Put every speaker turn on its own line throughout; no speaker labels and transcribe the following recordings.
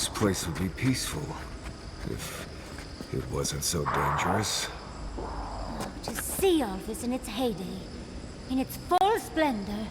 This place would be peaceful if it wasn't so dangerous.
To see all this in its heyday, in its full splendor.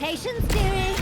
Patience, dearie.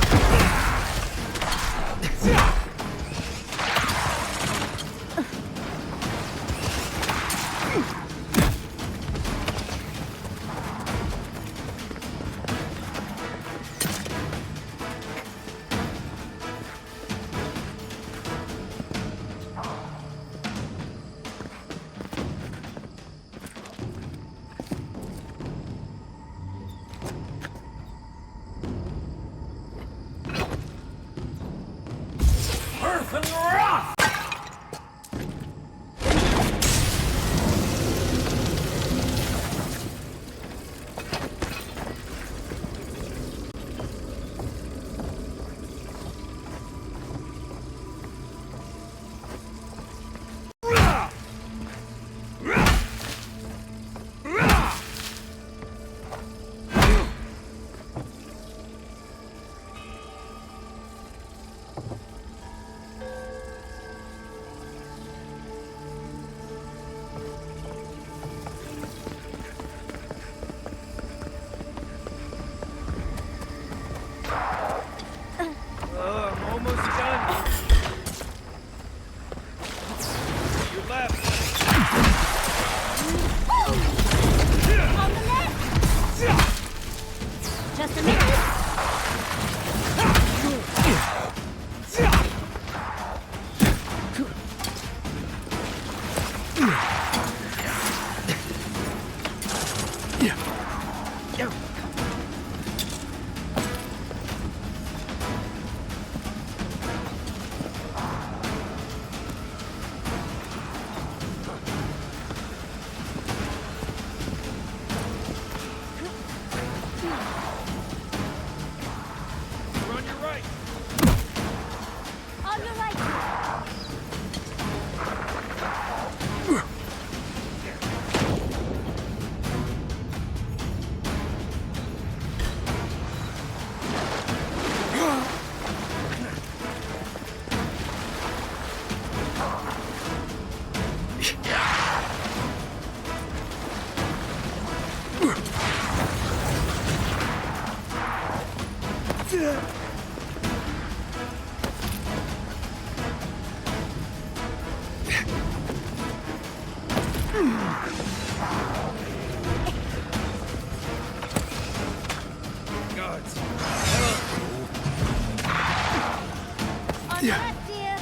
Gods.
On that, dear.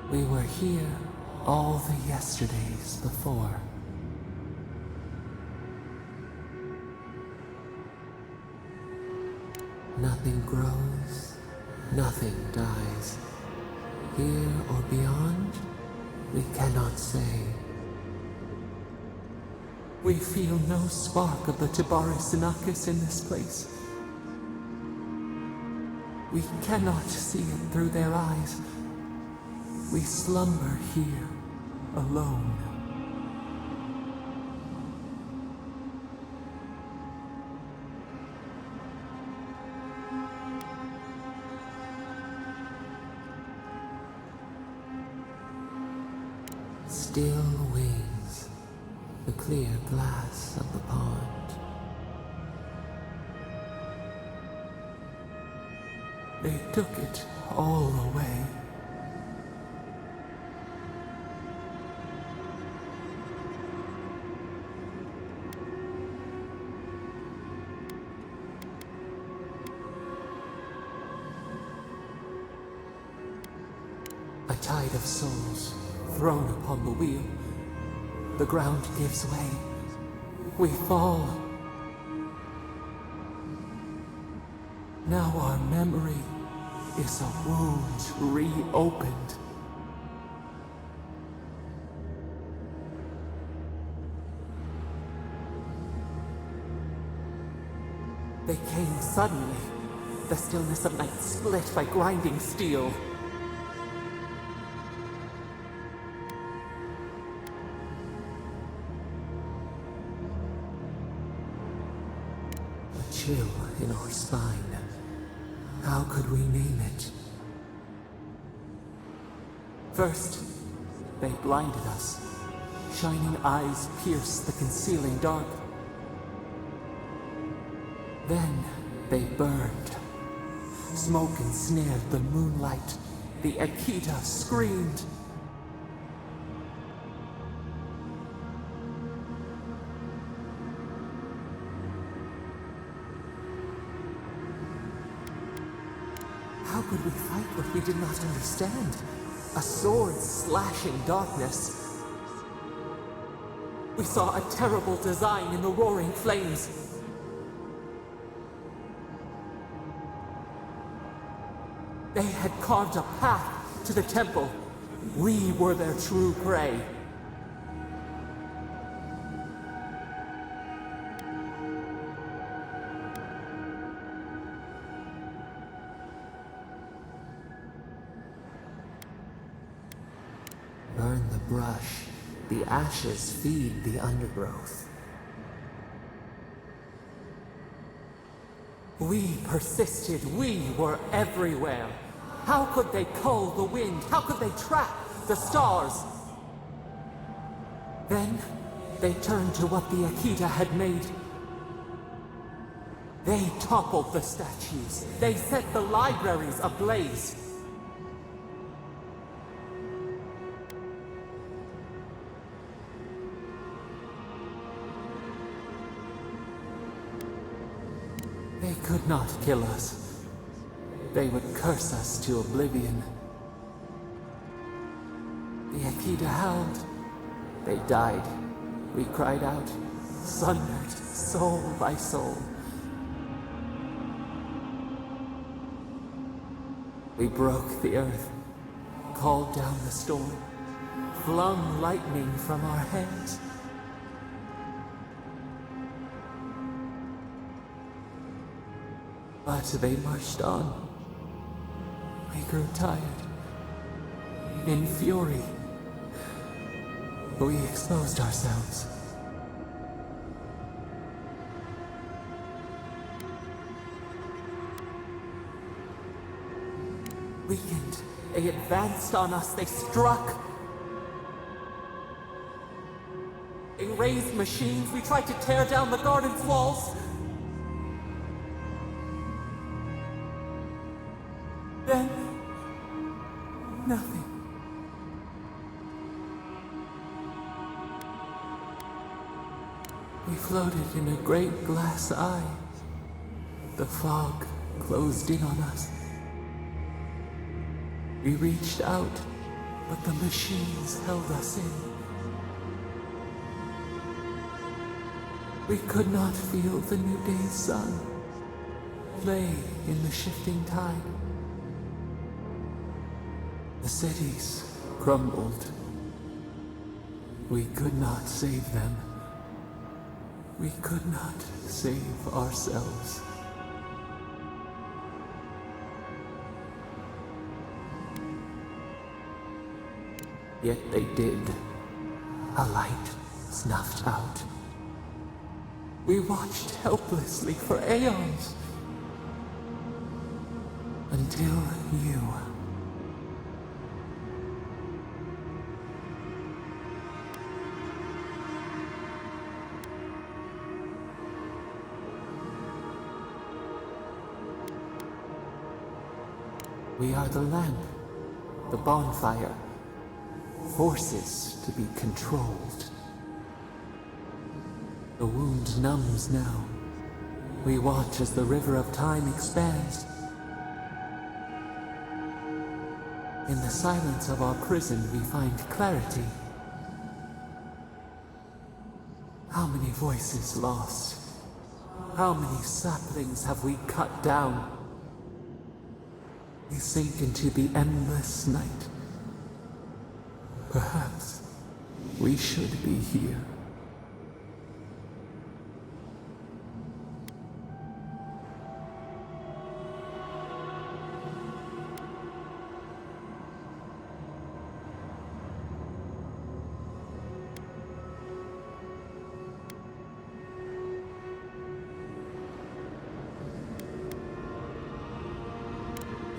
We were here all the yesterdays before. Nothing grows, nothing dies. Here or beyond, we cannot say. We feel no spark of the Tibaris Inachus in this place. We cannot see it through their eyes. We slumber here, alone. Still wings, the clear glass of the pond. They took it all away. A tide of souls thrown upon the wheel. The ground gives way. We fall. Now our memory is a wound reopened. They came suddenly, the stillness of night split by grinding steel. A chill in our spine. How could we name it? First, they blinded us. Shining eyes pierced the concealing dark. Then they burned. Smoke ensnared the moonlight. The Akita screamed. How could we fight what we did not understand? A sword slashing darkness. We saw a terrible design in the roaring flames. They had carved a path to the temple. We were their true prey. Burn the brush. The ashes feed the undergrowth. We persisted. We were everywhere. How could they cull the wind? How could they trap the stars? Then they turned to what the Akita had made. They toppled the statues. They set the libraries ablaze. They could not kill us. They would curse us to oblivion. The Akita howled. They died. We cried out, sundered, soul by soul. We broke the earth, called down the storm, flung lightning from our hands. But they marched on. We grew tired. In fury, we exposed ourselves. Weakened, they advanced on us, they struck. They raised machines, we tried to tear down the garden's walls. Then, nothing. We floated in a great glass eye. The fog closed in on us. We reached out, but the machines held us in. We could not feel the new day's sun play in the shifting tide. The cities crumbled. We could not save them. We could not save ourselves. Yet they did. A light snuffed out. We watched helplessly for aeons. Until you. We are the lamp, the bonfire, forces to be controlled. The wound numbs now. We watch as the river of time expands. In the silence of our prison, we find clarity. How many voices lost? How many saplings have we cut down? We sink into the endless night. Perhaps we should be here.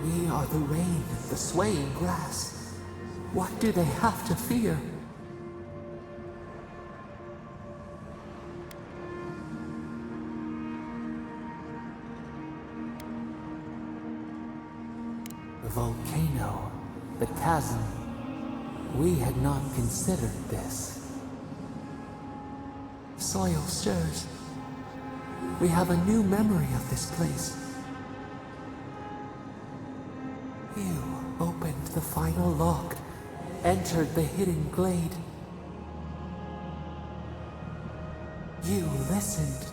We are the rain, the swaying grass. What do they have to fear? The volcano, the chasm. We had not considered this. Soil stirs. We have a new memory of this place. You opened the final lock, entered the hidden glade. You listened.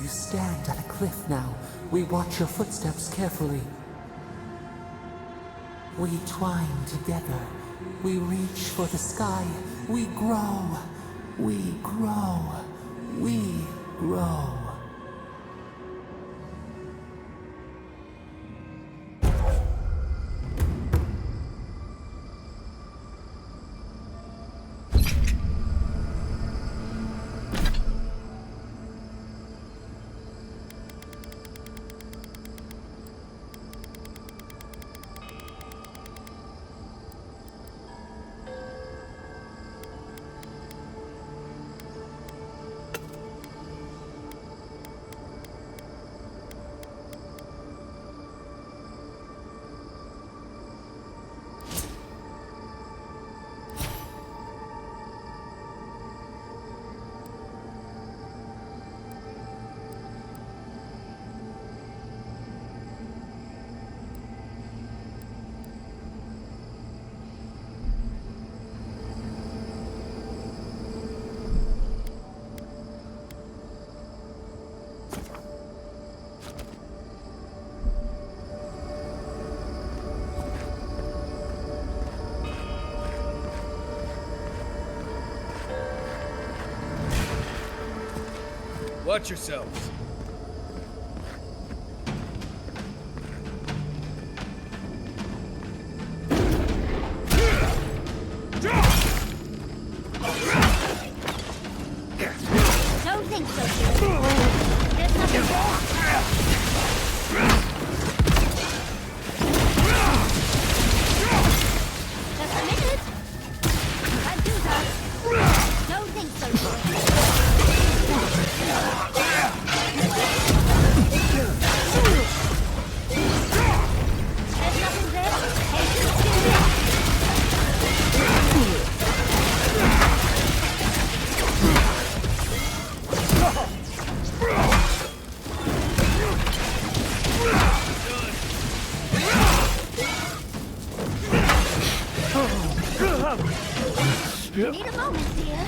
You stand at a cliff now. We watch your footsteps carefully. We twine together. We reach for the sky. We grow. We grow. We grow.
Watch yourselves.
Don't think so, dear. There's nothing wrong. Just a minute. Can't do that. Don't think so, dear. Need a moment, dear.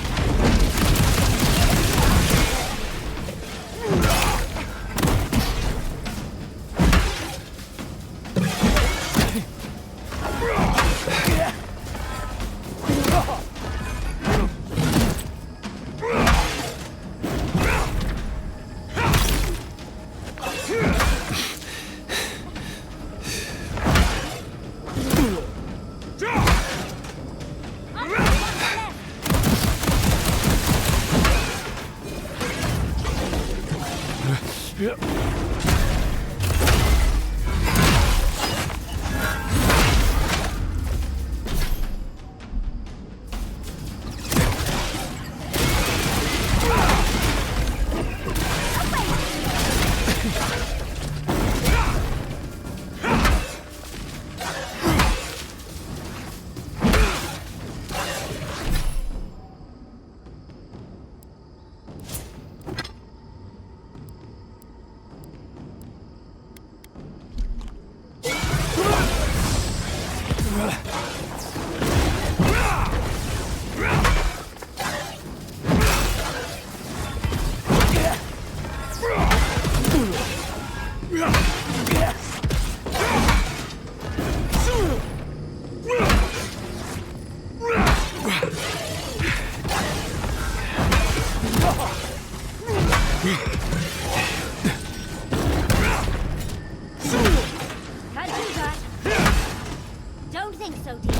Can't do that. Don't think so, dear.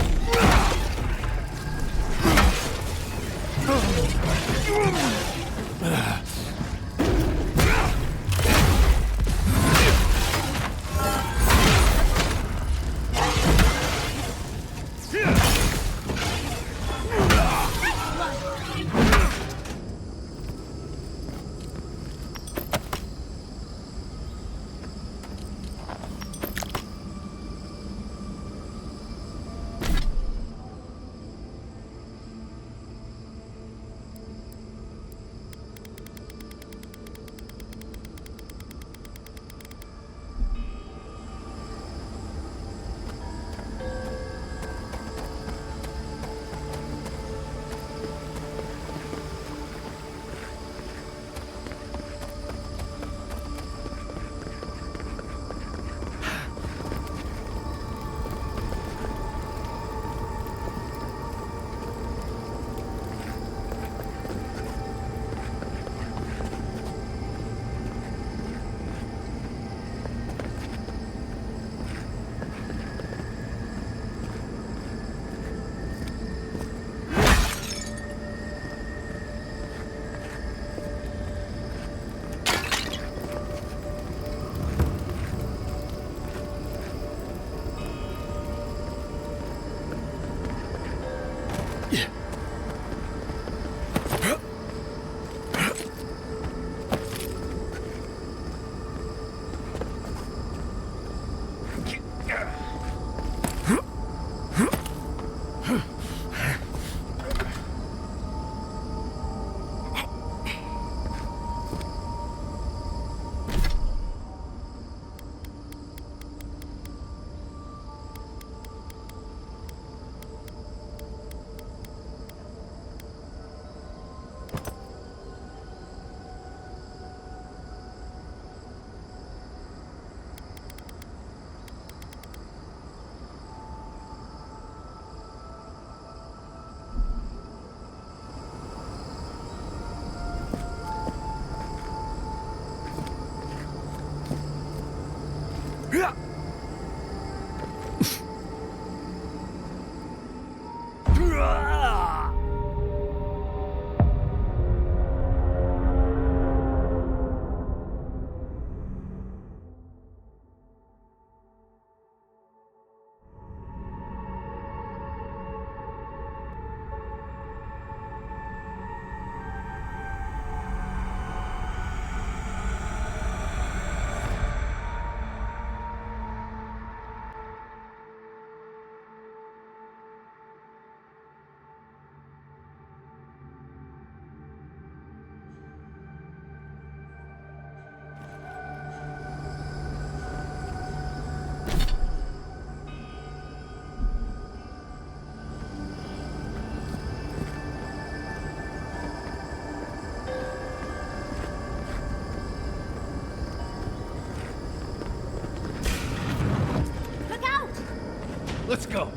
Let's go.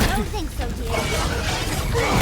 Don't think so, dear.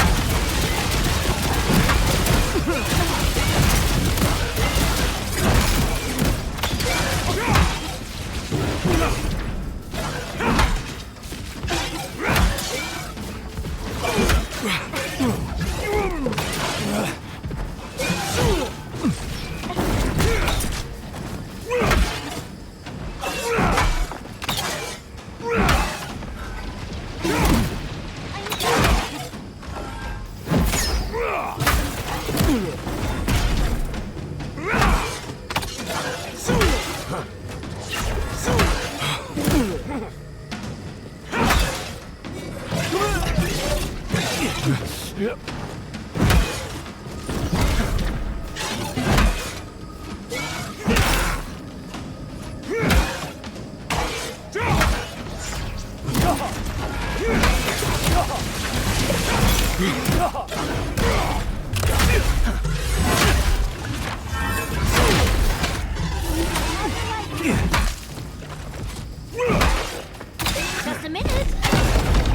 Just a minute.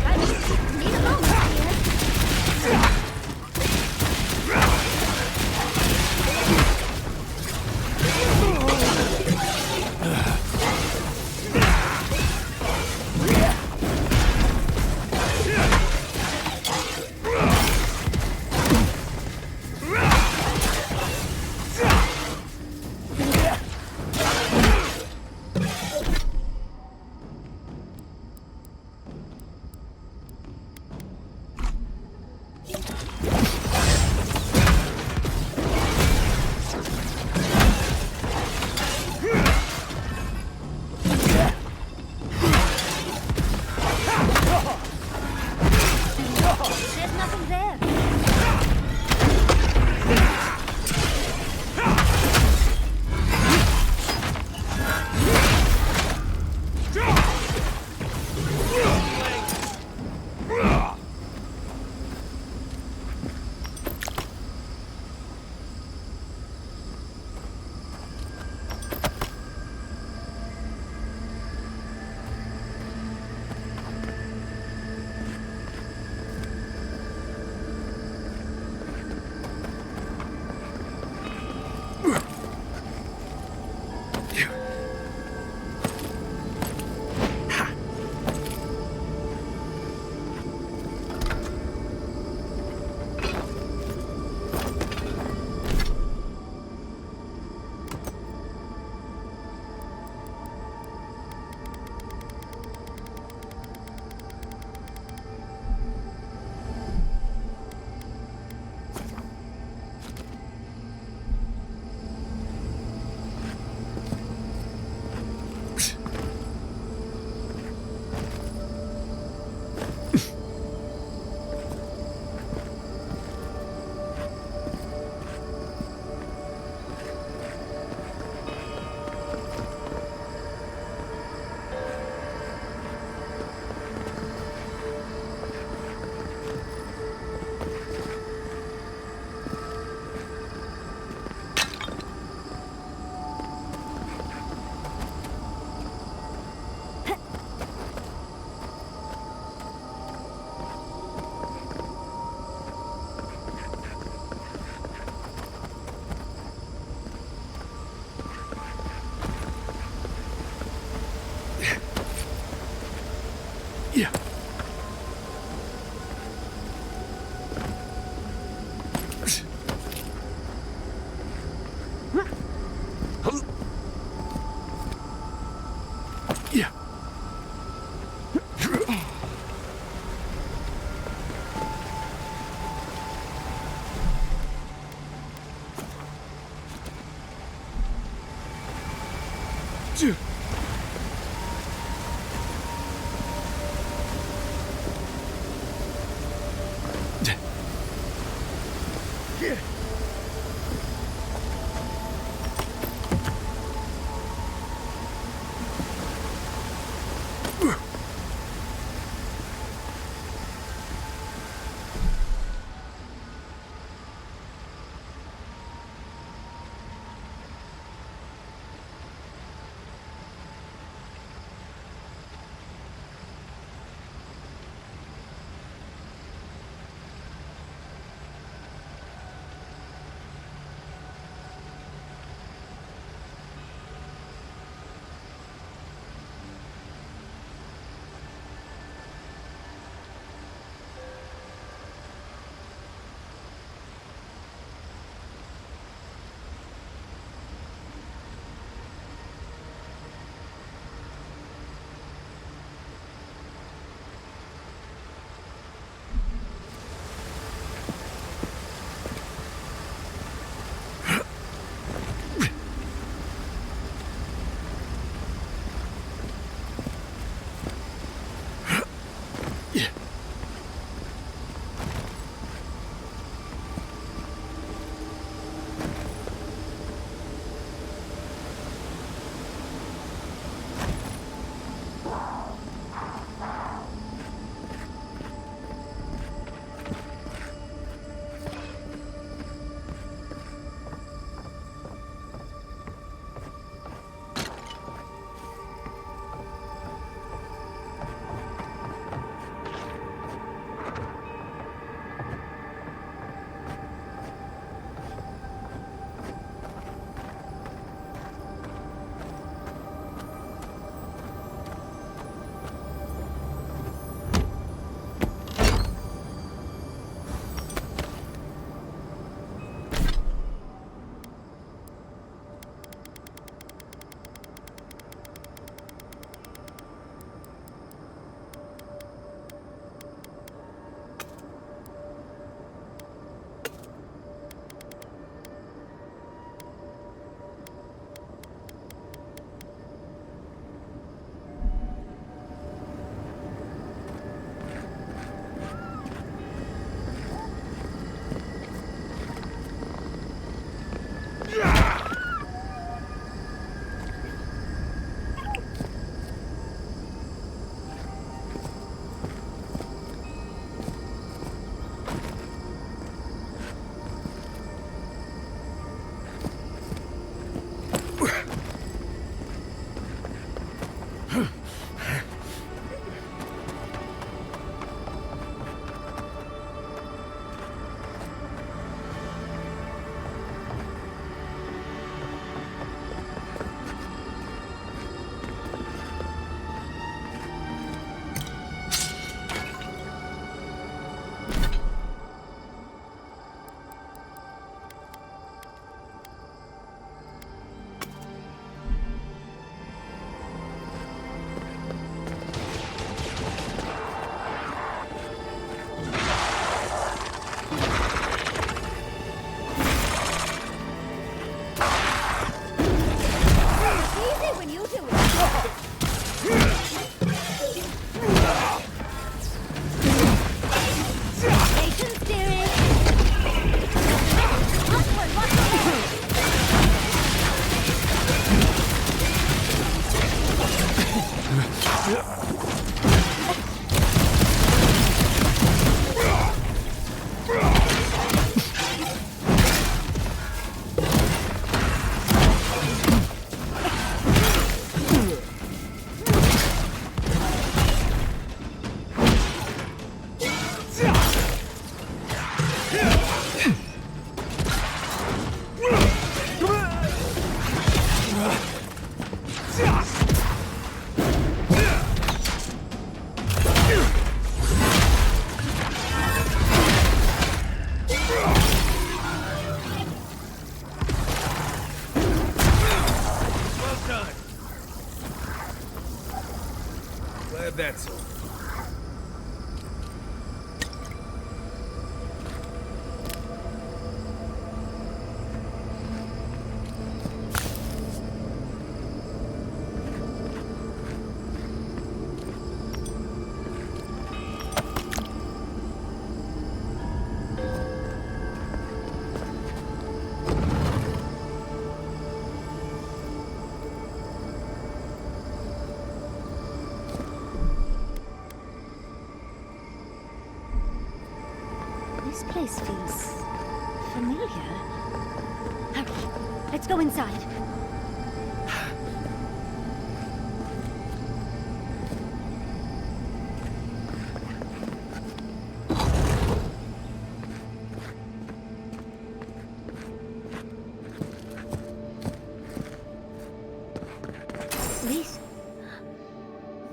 I need a moment here. There's nothing there.
Yeah. Yeah.
That's all.
This place feels familiar. Hurry, let's go inside.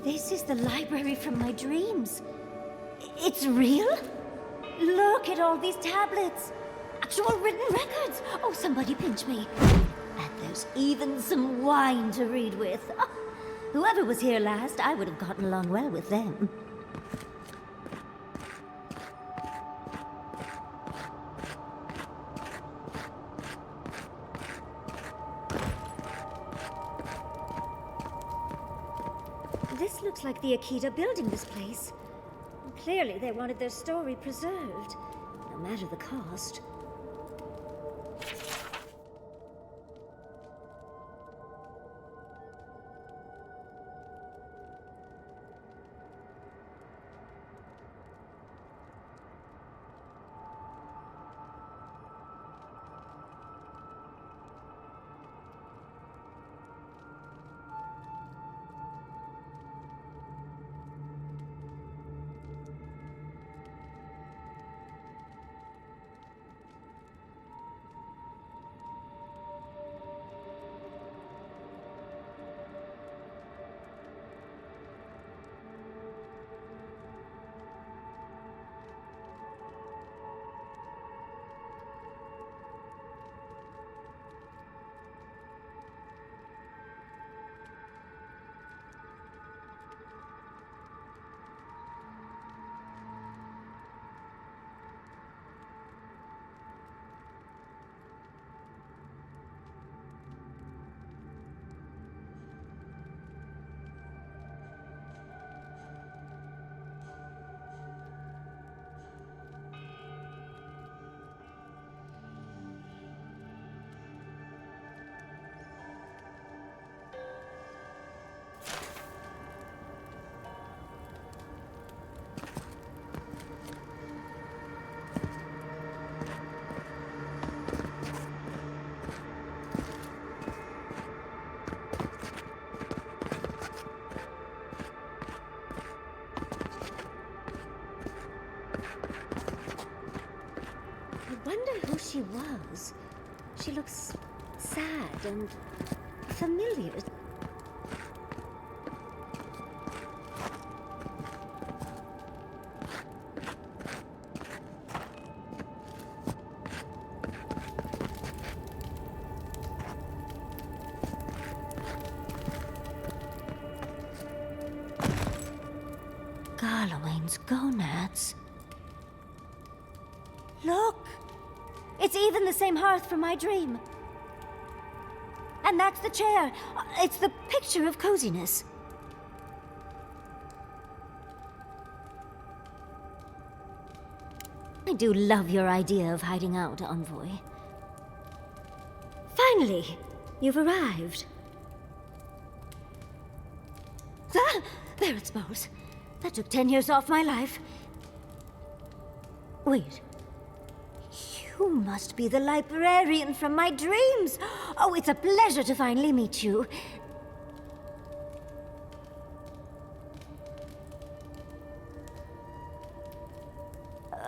This is the library from my dreams. It's real? Look at all these tablets. Actual written records. Oh, somebody pinch me. And there's even some wine to read with. Oh, whoever was here last, I would have gotten along well with them. This looks like the Akita building this place. Clearly they wanted their story preserved, no matter the cost. I wonder who she was. She looks sad and familiar. Garlowain's gonads. Look! It's even the same hearth from my dream. And that's the chair. It's the picture of coziness. I do love your idea of hiding out, Envoy. Finally, you've arrived. Ah, there it smells. That took 10 years off my life. Wait. You must be the librarian from my dreams! Oh, it's a pleasure to finally meet you.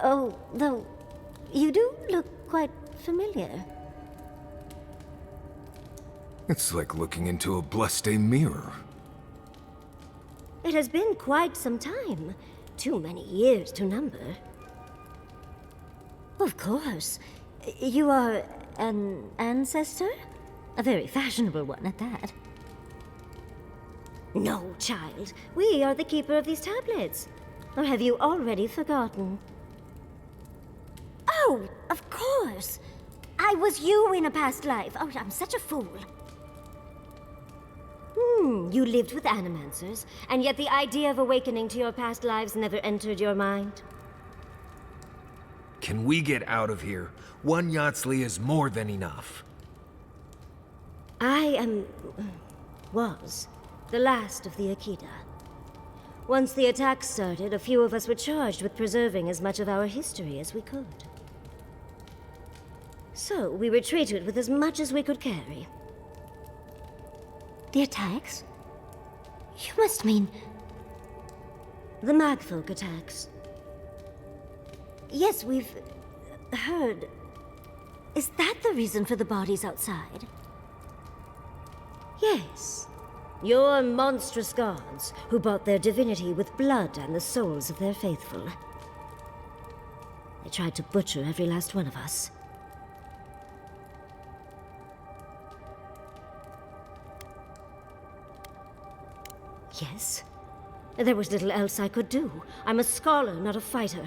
Oh, though, you do look quite familiar.
It's like looking into a blood-stained mirror.
It has been quite some time. Too many years to number. Of course. You are an ancestor? A very fashionable one at that. No, child. We are the keeper of these tablets. Or have you already forgotten? Oh, of course. I was you in a past life. Oh, I'm such a fool. You lived with animancers, and yet the idea of awakening to your past lives never entered your mind.
Can we get out of here? One Yatsley is more than enough.
Was the last of the Akita. Once the attack started, a few of us were charged with preserving as much of our history as we could. So we retreated with as much as we could carry. The attacks? You must mean... the Magfolk attacks. Yes, we've... heard. Is that the reason for the bodies outside? Yes. Your monstrous gods, who bought their divinity with blood and the souls of their faithful. They tried to butcher every last one of us. Yes. There was little else I could do. I'm a scholar, not a fighter.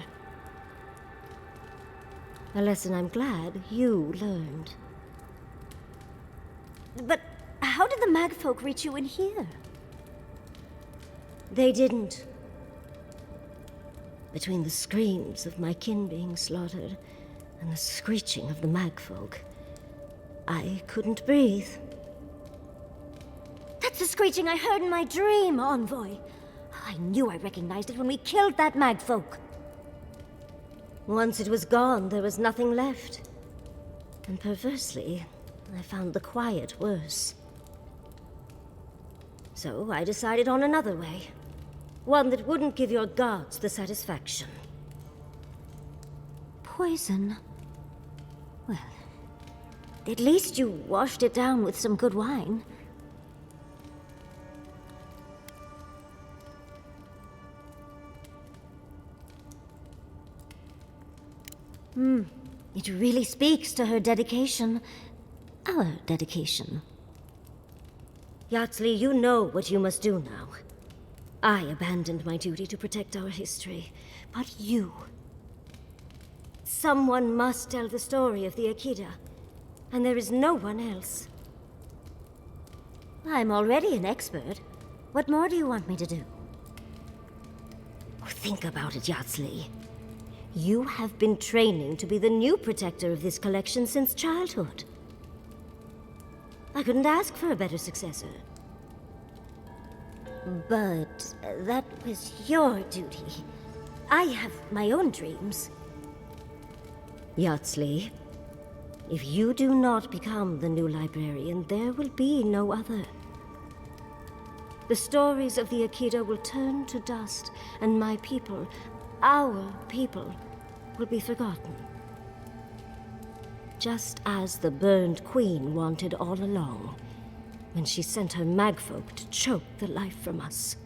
A lesson I'm glad you learned. But how did the Magfolk reach you in here? They didn't. between the screams of my kin being slaughtered and the screeching of the magfolk, I couldn't breathe. That's the screeching I heard in my dream, Envoy. I knew I recognized it when we killed that magfolk. Once it was gone, there was nothing left. And perversely, I found the quiet worse. So I decided on another way. One that wouldn't give your gods the satisfaction. Poison? Well, at least you washed it down with some good wine. It really speaks to her dedication. Our dedication. Yatsley, you know what you must do now. I abandoned my duty to protect our history, but you... Someone must tell the story of the Akita, and there is no one else. I'm already an expert. What more do you want me to do? Think about it, Yatsley. You have been training to be the new protector of this collection since childhood. I couldn't ask for a better successor. But that was your duty. I have my own dreams. Yatsley, if you do not become the new librarian, there will be no other. The stories of the Akita will turn to dust, and my people, our people, will be forgotten. Just as the burned queen wanted all along, when she sent her magfolk to choke the life from us.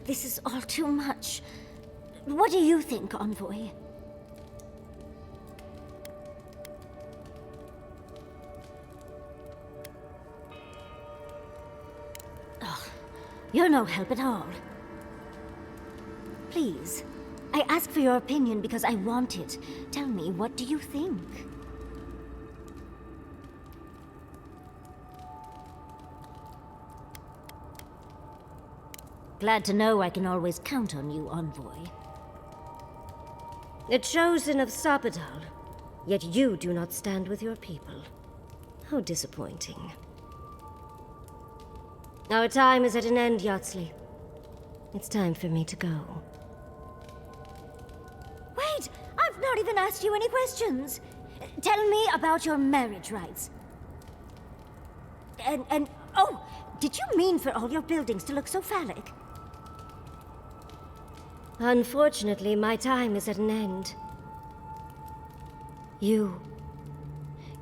This is all too much. What do you think, Envoy? Oh, you're no help at all. Please, I ask for your opinion because I want it. Tell me, what do you think? Glad to know I can always count on you, Envoy. A chosen of Sapadal, yet you do not stand with your people. How disappointing. Our time is at an end, Yatsley. It's time for me to go. Wait! I've not even asked you any questions! Tell me about your marriage rights. And oh! Did you mean for all your buildings to look so phallic? Unfortunately, my time is at an end. You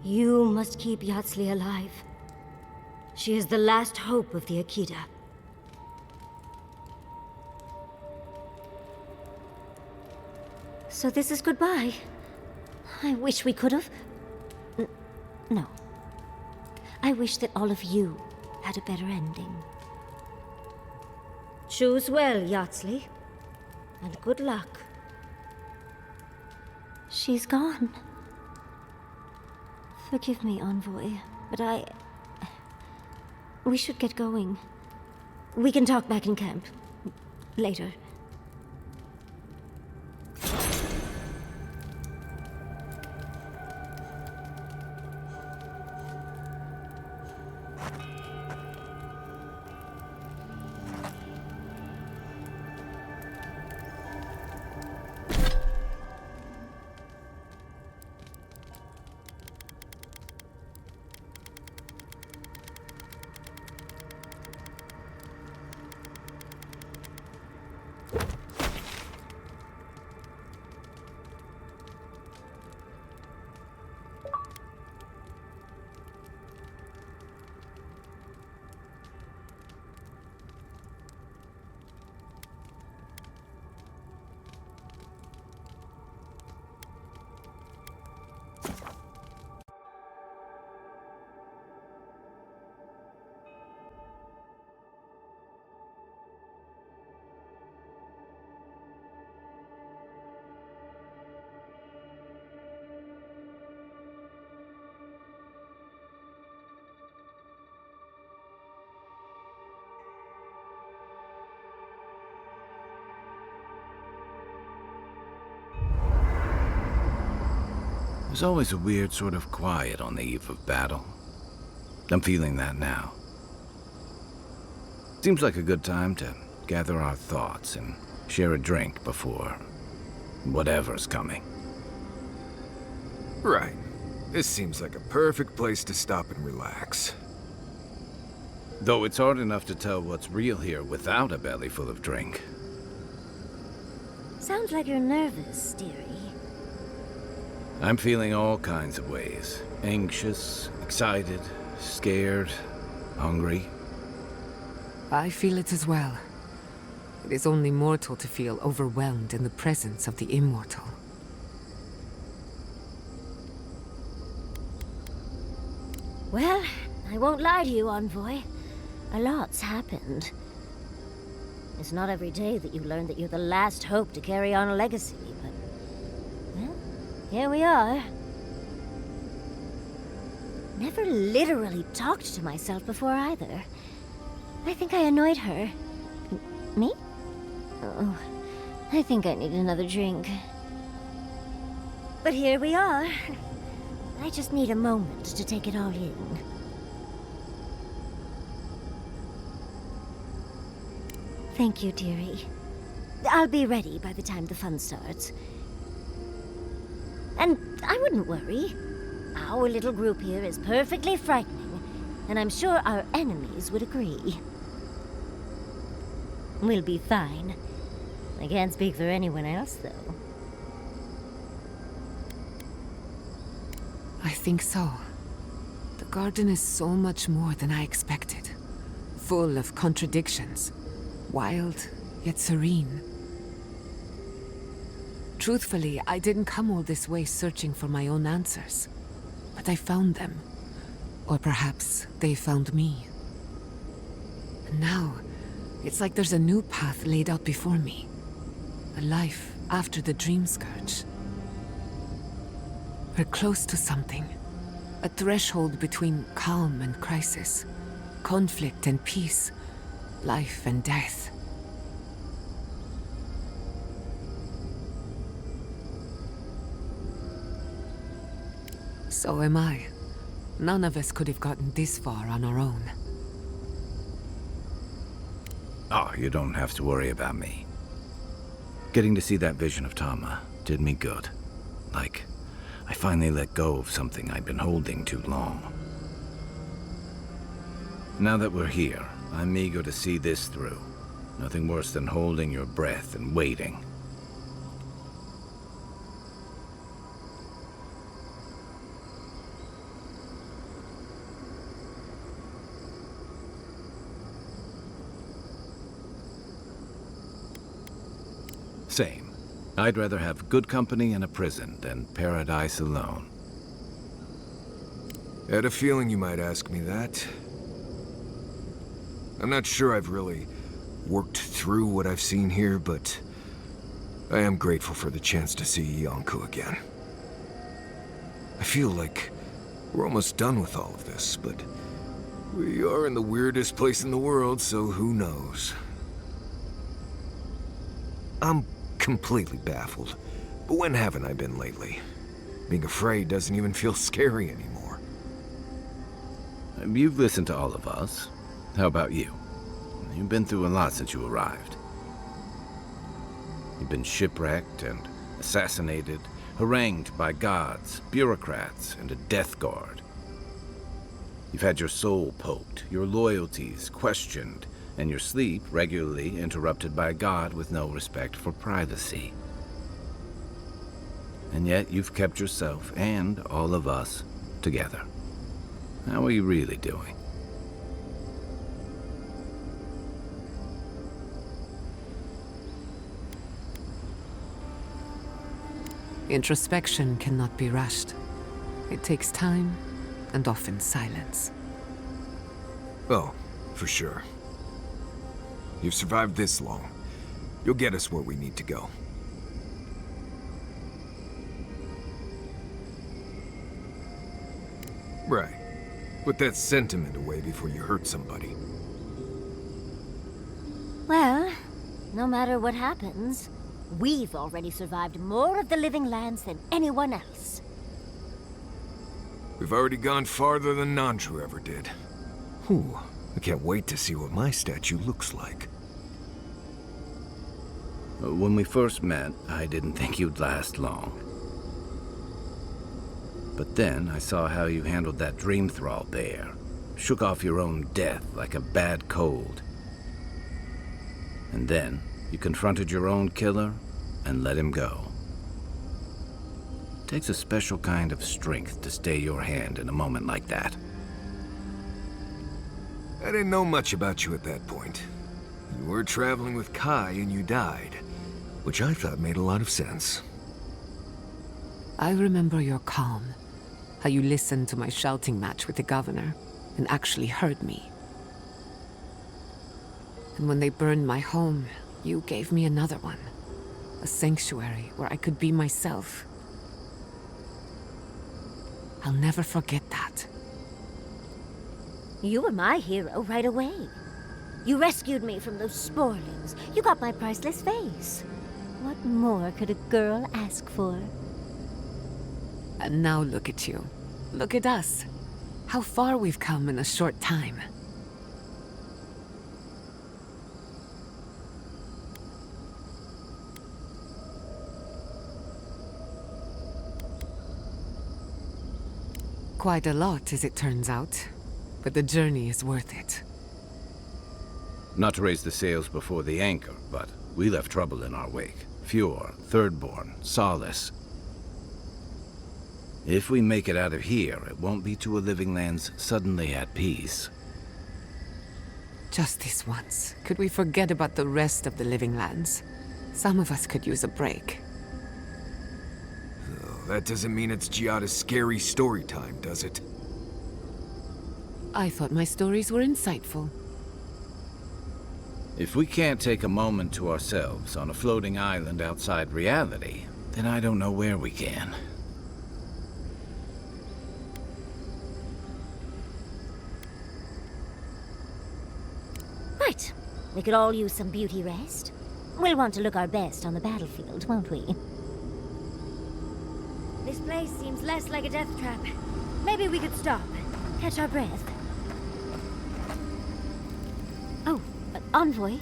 must keep Yatsley alive. She is the last hope of the Akita. So this is goodbye. I wish we could have... No. I wish that all of you had a better ending. Choose well, Yatsley. And good luck. She's gone. Forgive me, Envoy, but we should get going. We can talk back in camp. Later.
There's always a weird sort of quiet on the eve of battle. I'm feeling that now. Seems like a good time to gather our thoughts and share a drink before whatever's coming.
Right. This seems like a perfect place to stop and relax.
Though it's hard enough to tell what's real here without a belly full of drink.
Sounds like you're nervous, dearie.
I'm feeling all kinds of ways. Anxious, excited, scared, hungry.
I feel it as well. It is only mortal to feel overwhelmed in the presence of the immortal.
Well, I won't lie to you, Envoy. A lot's happened. It's not every day that you learn that you're the last hope to carry on a legacy, but... well, here we are. Never literally talked to myself before either. I think I annoyed her. Me? Oh, I think I need another drink. But here we are. I just need a moment to take it all in. Thank you, dearie. I'll be ready by the time the fun starts. And I wouldn't worry. Our little group here is perfectly frightening, and I'm sure our enemies would agree. We'll be fine. I can't speak for anyone else, though.
I think so. The garden is so much more than I expected. Full of contradictions. Wild, yet serene. Truthfully, I didn't come all this way searching for my own answers. But I found them. Or perhaps they found me. And now, it's like there's a new path laid out before me. A life after the Dream Scourge. We're close to something. A threshold between calm and crisis. Conflict and peace. Life and death. So am I. None of us could have gotten this far on our own.
Oh, you don't have to worry about me. Getting to see that vision of Tama did me good. Like, I finally let go of something I'd been holding too long. Now that we're here, I'm eager to see this through. Nothing worse than holding your breath and waiting. Same. I'd rather have good company in a prison than paradise alone.
I had a feeling you might ask me that. I'm not sure I've really worked through what I've seen here, but I am grateful for the chance to see Yonku again. I feel like we're almost done with all of this, but we are in the weirdest place in the world, so who knows? I'm completely baffled, but when haven't I been lately? Being afraid doesn't even feel scary anymore.
You've listened to all of us. How about you? You've been through a lot since you arrived. You've been shipwrecked and assassinated, harangued by gods, bureaucrats, and a death guard. You've had your soul poked, your loyalties questioned, and your sleep regularly interrupted by a god with no respect for privacy. And yet you've kept yourself and all of us together. How are you really doing?
Introspection cannot be rushed. It takes time, and often silence.
Oh, for sure. You've survived this long. You'll get us where we need to go. Right. Put that sentiment away before you hurt somebody.
Well, no matter what happens, we've already survived more of the living lands than anyone else.
You've already gone farther than Nandru ever did. Whew, I can't wait to see what my statue looks like.
When we first met, I didn't think you'd last long. But then I saw how you handled that dream thrall bear. Shook off your own death like a bad cold. And then you confronted your own killer and let him go. It takes a special kind of strength to stay your hand in a moment like that.
I didn't know much about you at that point. You were traveling with Kai and you died, which I thought made a lot of sense.
I remember your calm. How you listened to my shouting match with the governor and actually heard me. And when they burned my home, you gave me another one. A sanctuary where I could be myself. I'll never forget that.
You were my hero right away. You rescued me from those sporelings. You got my priceless face. What more could a girl ask for?
And now look at you. Look at us. How far we've come in a short time. Quite a lot, as it turns out. But the journey is worth it.
Not to raise the sails before the anchor, but we left trouble in our wake. Fjord, Thirdborn, Solace. If we make it out of here, it won't be to a living lands suddenly at peace.
Just this once, could we forget about the rest of the living lands? Some of us could use a break.
Oh, that doesn't mean it's Giada's scary story time, does it?
I thought my stories were insightful.
If we can't take a moment to ourselves on a floating island outside reality, then I don't know where we can.
Right. We could all use some beauty rest. We'll want to look our best on the battlefield, won't we? This place seems less like a death trap. Maybe we could stop, catch our breath. Oh, Envoy.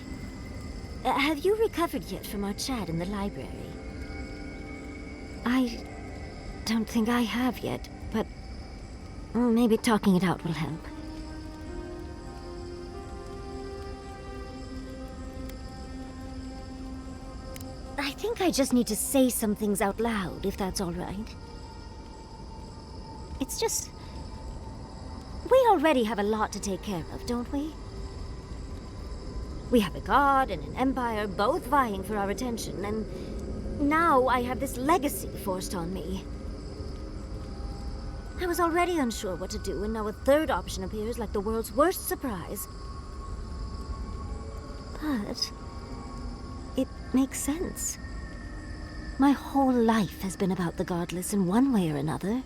Have you recovered yet from our chat in the library? I don't think I have yet, but maybe talking it out will help. I think I just need to say some things out loud, if that's all right. It's just... we already have a lot to take care of, don't we? We have a god and an empire both vying for our attention, and now I have this legacy forced on me. I was already unsure what to do, and now a third option appears like the world's worst surprise. But it makes sense. My whole life has been about the godless in one way or another.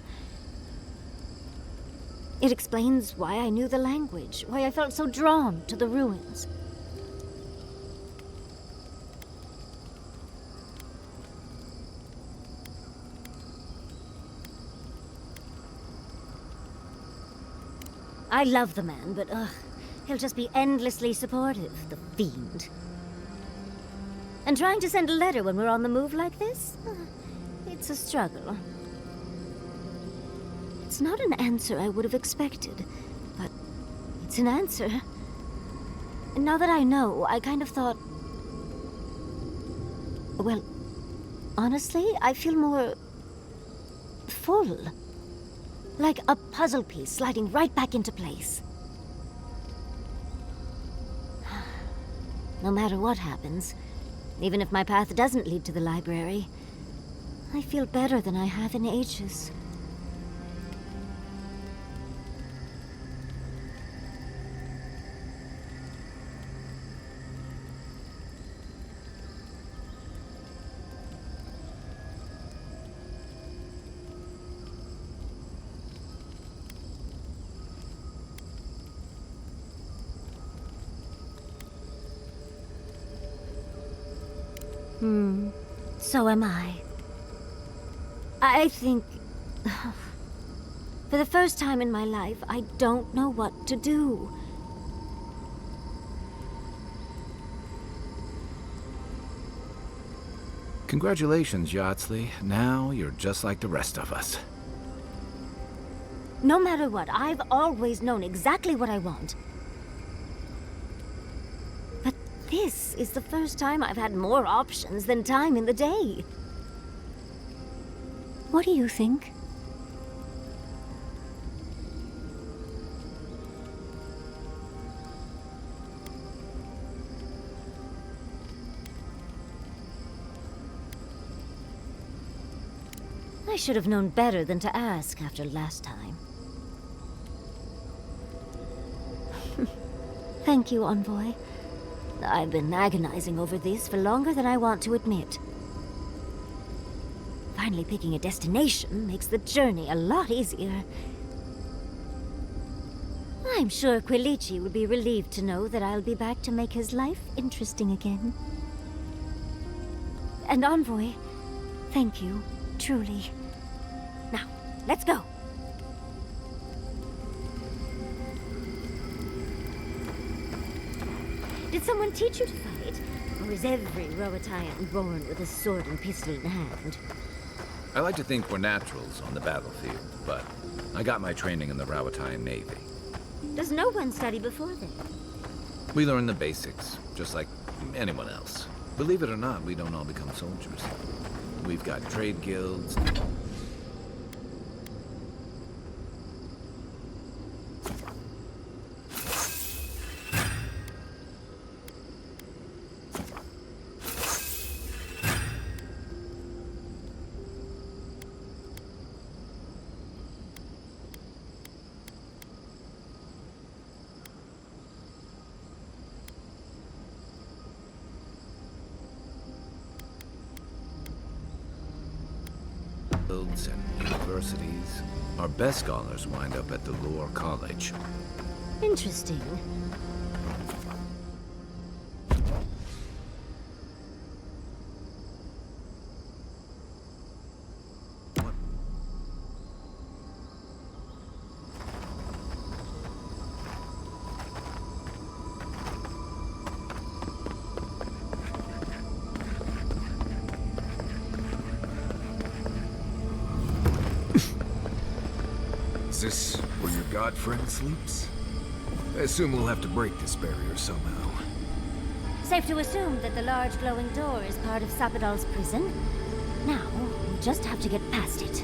It explains why I knew the language, why I felt so drawn to the ruins. I love the man, but he'll just be endlessly supportive, the fiend. And trying to send a letter when we're on the move like this? It's a struggle. It's not an answer I would have expected, but it's an answer. And now that I know, I kind of thought... well, honestly, I feel more... full. Like a puzzle piece sliding right back into place. No matter what happens, even if my path doesn't lead to the library, I feel better than I have in ages. So am I. I think... For the first time in my life, I don't know what to do.
Congratulations, Yardsley. Now you're just like the rest of us.
No matter what, I've always known exactly what I want. But this is the first time I've had more options than time in the day. What do you think? I should have known better than to ask after last time. Thank you, Envoy. I've been agonizing over this for longer than I want to admit. Finally picking a destination makes the journey a lot easier. I'm sure Quilici would be relieved to know that I'll be back to make his life interesting again. And Envoy, thank you, truly. Now, let's go. Did someone teach you to fight? Or is every Roatayan born with a sword and pistol in hand?
I like to think we're naturals on the battlefield, but I got my training in the Rawatayan Navy.
Does no one study before then?
We learn the basics, just like anyone else. Believe it or not, we don't all become soldiers. We've got trade guilds. And universities. Our best scholars wind up at the Lore College.
Interesting.
Is this where your god friend sleeps? I assume we'll have to break this barrier somehow.
Safe to assume that the large glowing door is part of Sapidal's prison. Now, we just have to get past it.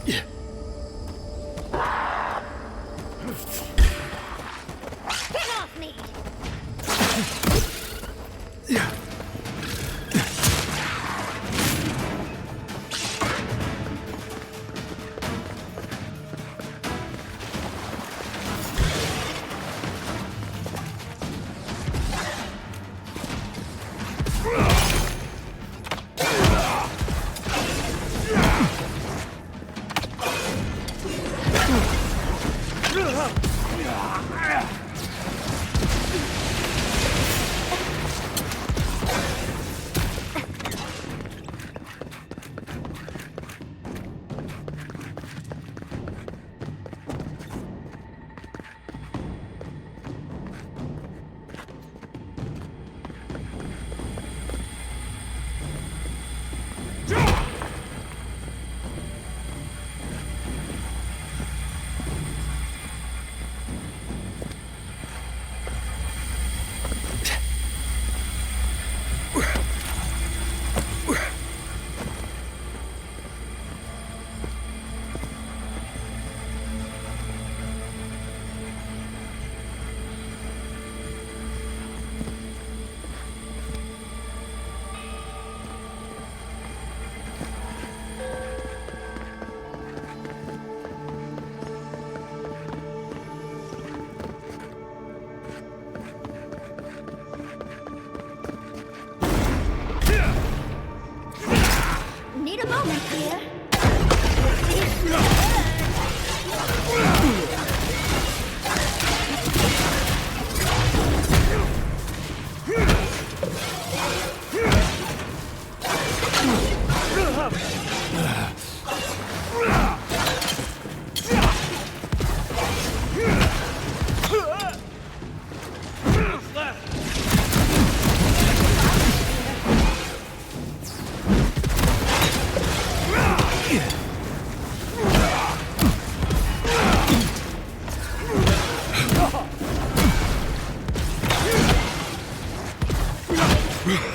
Yeah.
moment here.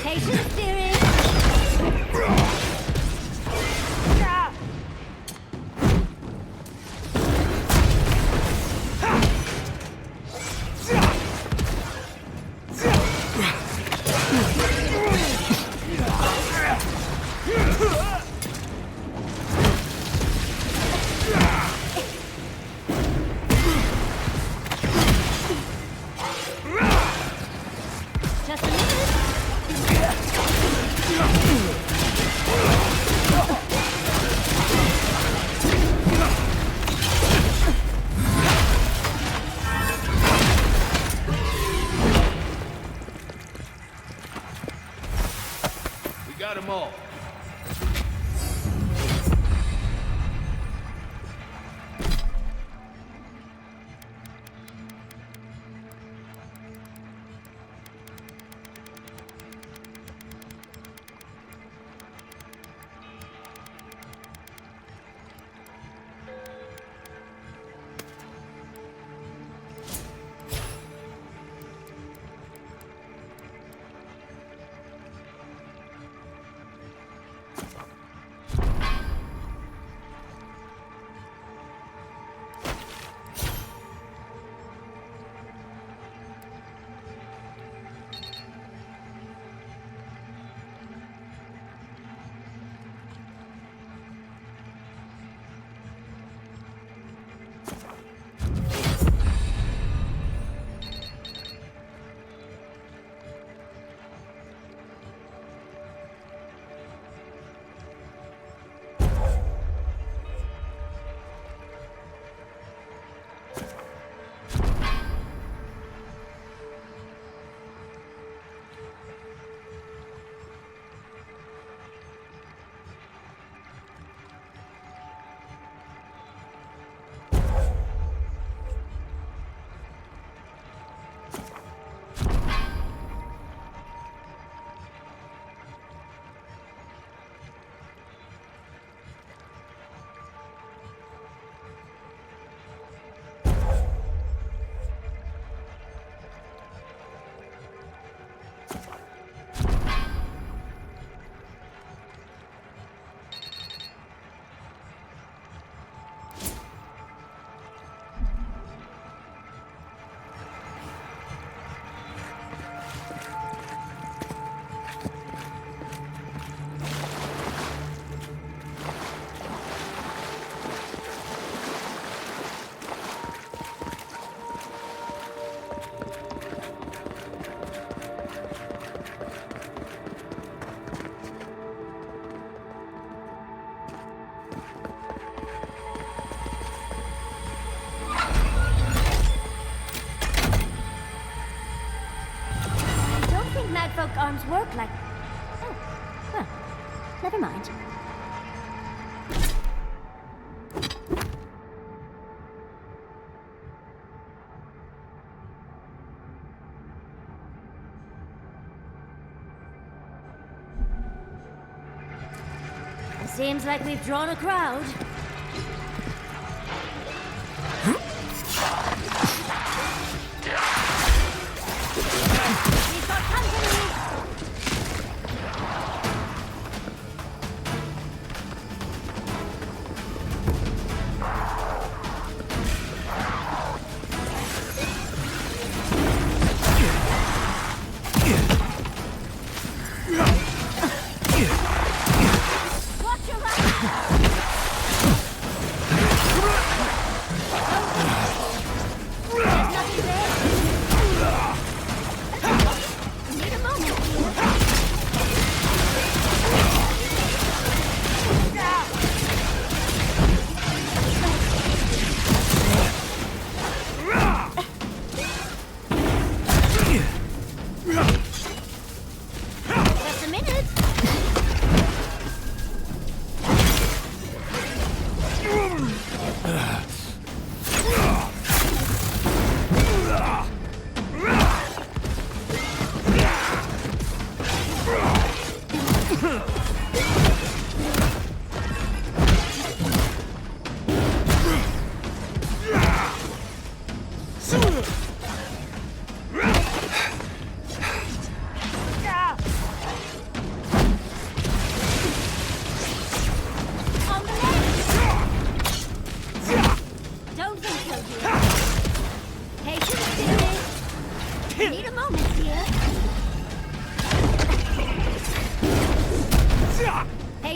Patient steering. Just a minute.
We got them all.
Folk arms work like... Oh, well, never mind. It seems like we've drawn a crowd. We've got company! Watch your right!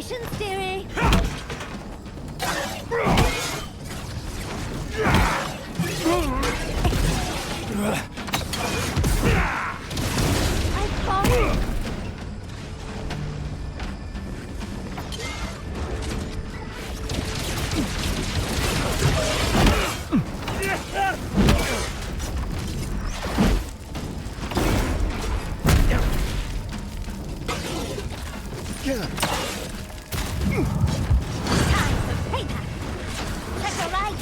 Patience, dearie. I've fallen. Payback. That's all right.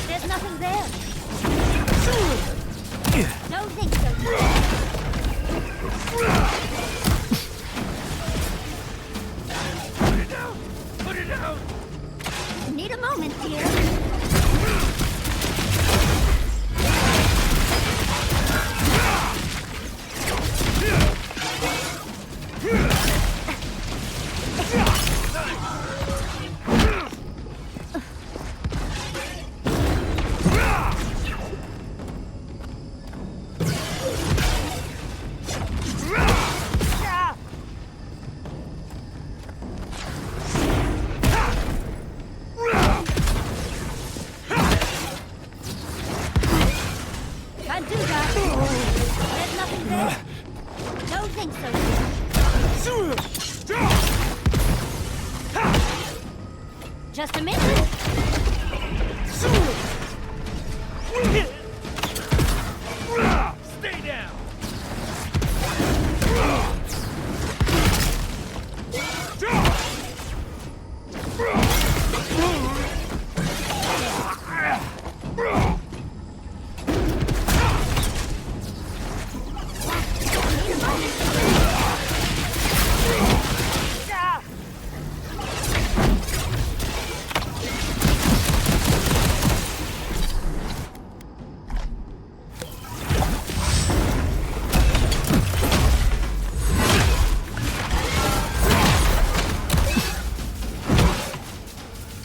There's nothing there. Don't think so.
Put it down! Put it down!
Need a moment, dear. Can't do that. There's nothing there. Don't think so. Just a minute.
Stay down!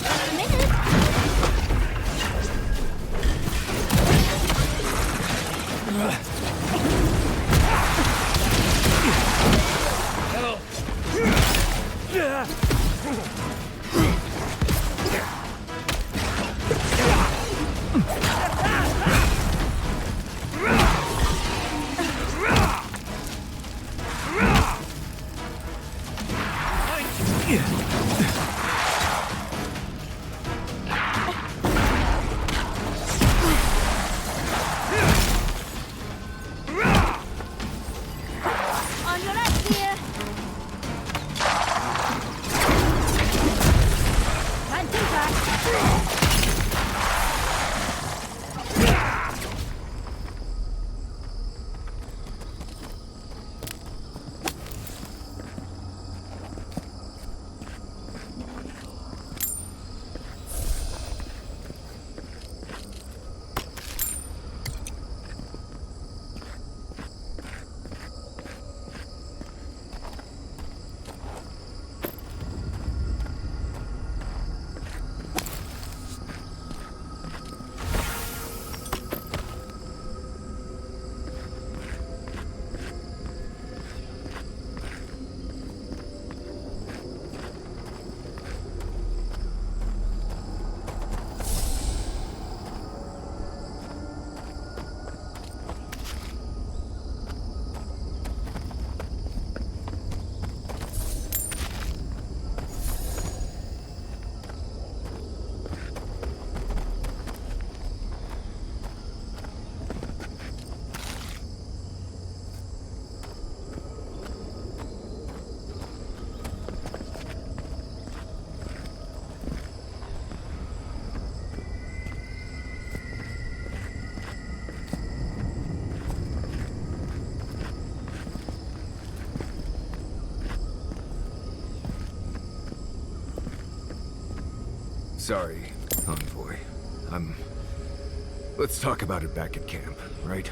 Just a minute. On your left, dear. Can't do that.
Sorry, Envoy. I'm Let's talk about it back at camp, right?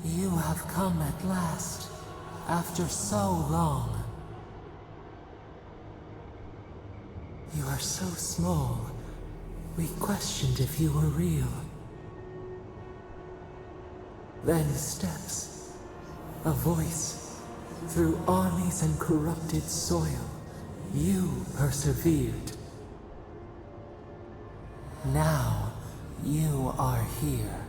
You have come at last, after so long. You are so small, we questioned if you were real. Then steps, a voice, through armies and corrupted soil, you persevered. Now, you are here.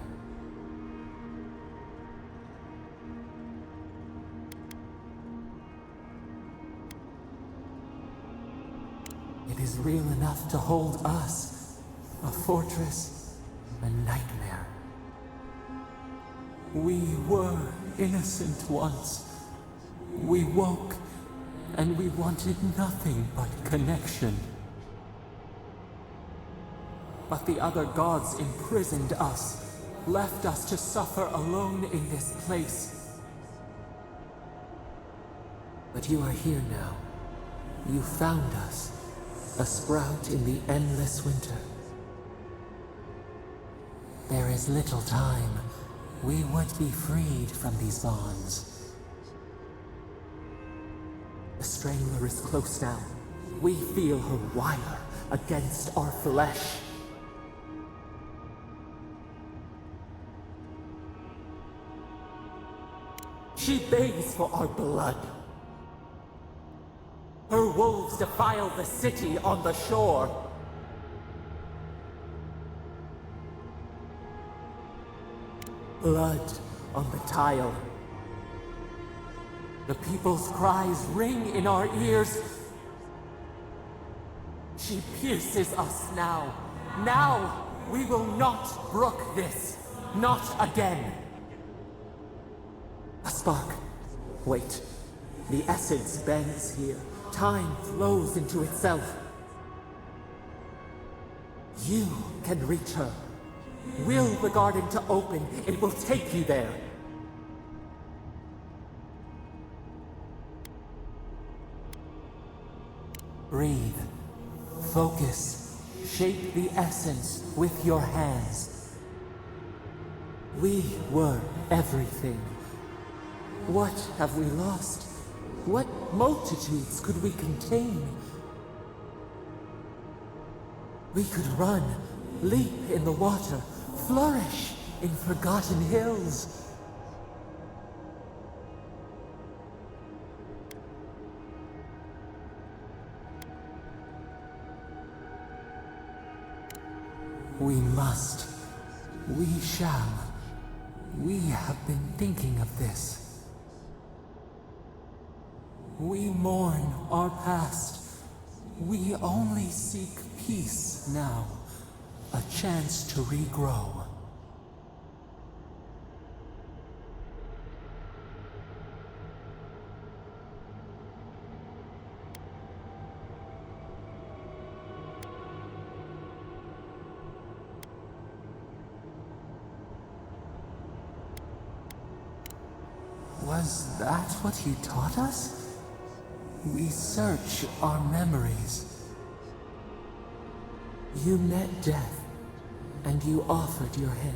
It is real enough to hold us, a fortress, a nightmare. We were innocent once. We woke, and we wanted nothing but connection. But the other gods imprisoned us, left us to suffer alone in this place. But you are here now. You found us. A sprout in the endless winter. There is little time. We would be freed from these bonds. The Strangler is close now. We feel her wire against our flesh. She begs for our blood. Her wolves defile the city on the shore. Blood on the tile. The people's cries ring in our ears. She pierces us now. Now, we will not brook this. Not again. A spark. Wait. The essence bends here. Time flows into itself. You can reach her. Will the garden to open, it will take you there. Breathe. Focus. Shape the essence with your hands. We were everything. What have we lost? What multitudes could we contain? We could run, leap in the water, flourish in forgotten hills. We must. We shall. We have been thinking of this. We mourn our past. We only seek peace now. a chance to regrow. Was that what you taught us? We search our memories. You met death, and you offered your hand.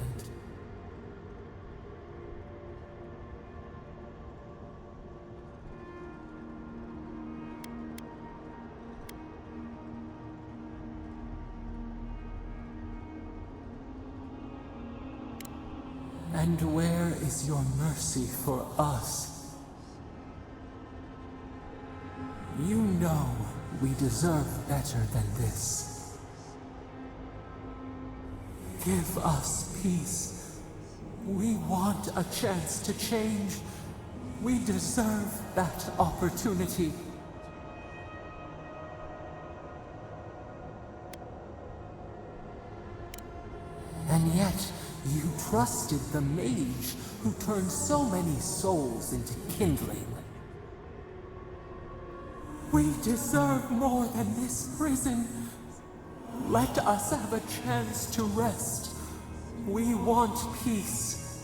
And where is your mercy for us? You know we deserve better than this. Give us peace. We want a chance to change. We deserve that opportunity. And yet, you trusted the mage who turned so many souls into kindling. We deserve more than this prison. Let us have a chance to rest. We want peace.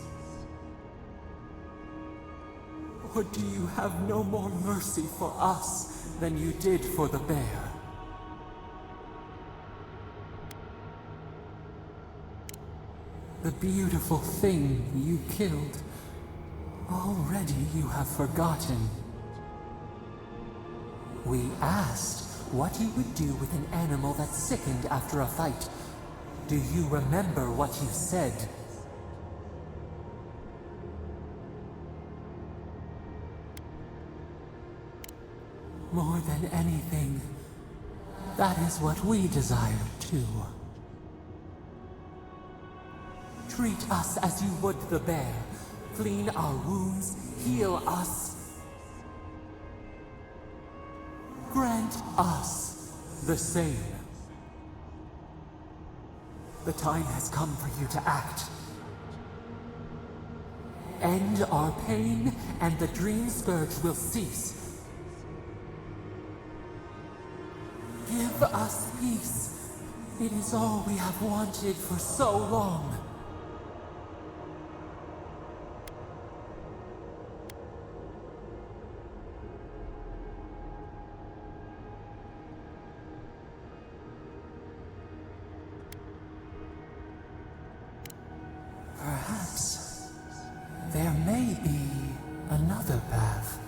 Or do you have no more mercy for us than you did for the bear? The beautiful thing you killed, already you have forgotten. We asked what you would do with an animal that sickened after a fight. Do you remember what you said? More than anything, that is what we desire too. Treat us as you would the bear. Clean our wounds, heal us. Grant us the same. The time has come for you to act. End our pain, and the dream scourge will cease. Give us peace. It is all we have wanted for so long. Perhaps there may be another path.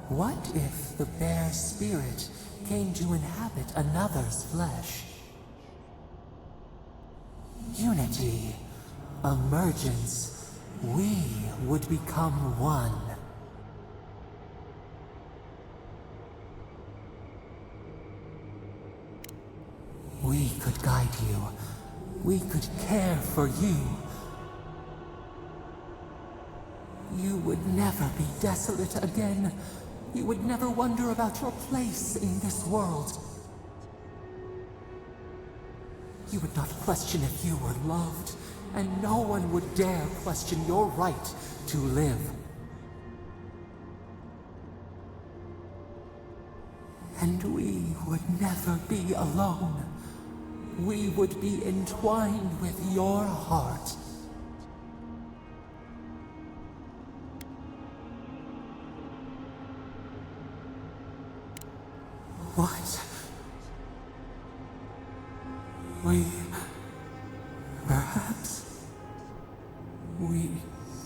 What if the bear's spirit came to inhabit another's flesh? Unity, emergence, we would become one. We could guide you. We could care for you. You would never be desolate again. You would never wonder about your place in this world. You would not question if you were loved, and no one would dare question your right to live. And we would never be alone. We would be entwined with your heart. What? Perhaps we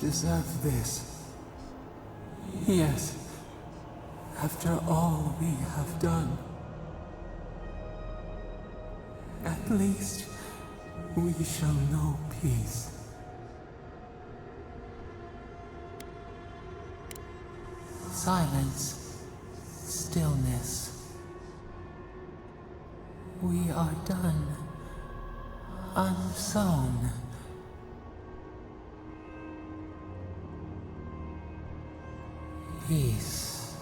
deserve this. Yes, after all we have done. At least we shall know peace. Silence, stillness. We are done. Unsown. Peace.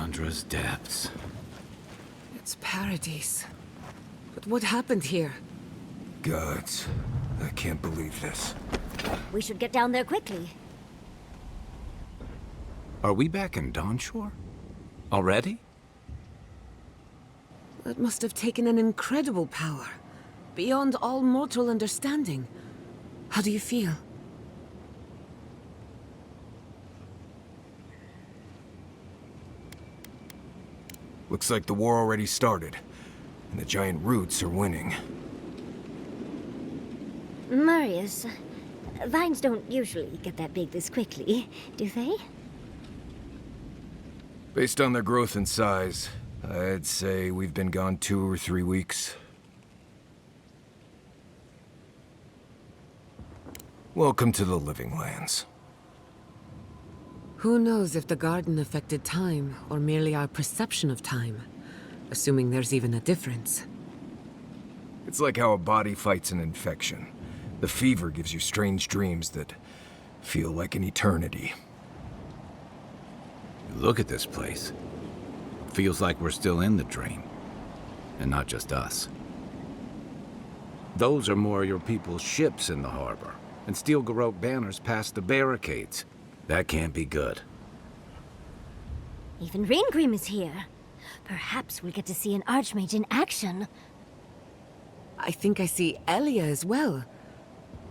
Chandra's depths.
It's paradise. But what happened here?
Gods, I can't believe this.
We should get down there quickly.
Are we back in Dawnshore? Already?
That must have taken an incredible power. Beyond all mortal understanding. How do you feel?
Looks like the war already started, and the giant roots are winning.
Marius, vines don't usually get that big this quickly, do they?
Based on their growth and size, I'd say we've been gone 2 or 3 weeks. Welcome to the Living Lands.
Who knows if the garden affected time, or merely our perception of time? Assuming there's even a difference.
It's like how a body fights an infection. The fever gives you strange dreams that feel like an eternity.
Look at this place. Feels like we're still in the dream. And not just us. Those are more your people's ships in the harbor, and steel Garrote banners past the barricades. That can't be good.
Even Reingrim is here. Perhaps we'll get to see an Archmage in action.
I think I see Elia as well.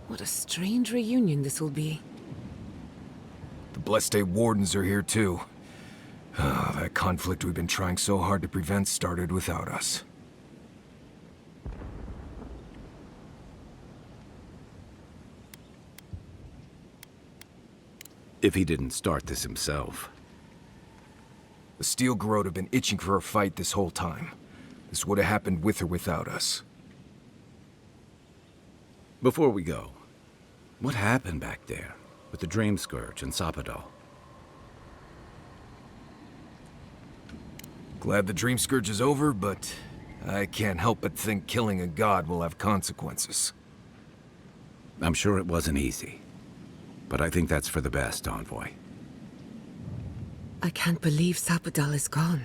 What a strange reunion this will be.
The Blessed Wardens are here too. That conflict we've been trying so hard to prevent started without us.
If he didn't start this himself.
The Steel Garrote have been itching for a fight this whole time. This would have happened with or without us.
Before we go, what happened back there with the Dream Scourge and Sapadal?
Glad the Dream Scourge is over, but I can't help but think killing a god will have consequences.
I'm sure it wasn't easy, but I think that's for the best, Envoy.
I can't believe Sapadal is gone.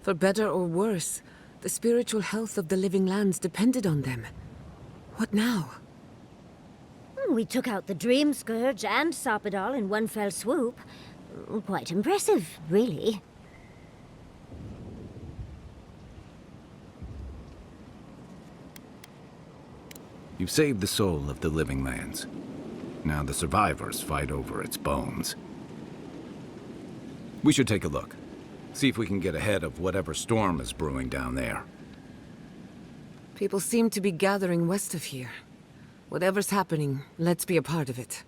For better or worse, the spiritual health of the Living Lands depended on them. What now?
We took out the Dream Scourge and Sapadal in one fell swoop. Quite impressive, really.
You've saved the soul of the Living Lands. Now the survivors fight over its bones. We should take a look. See if we can get ahead of whatever storm is brewing down there.
People seem to be gathering west of here. Whatever's happening, let's be a part of it.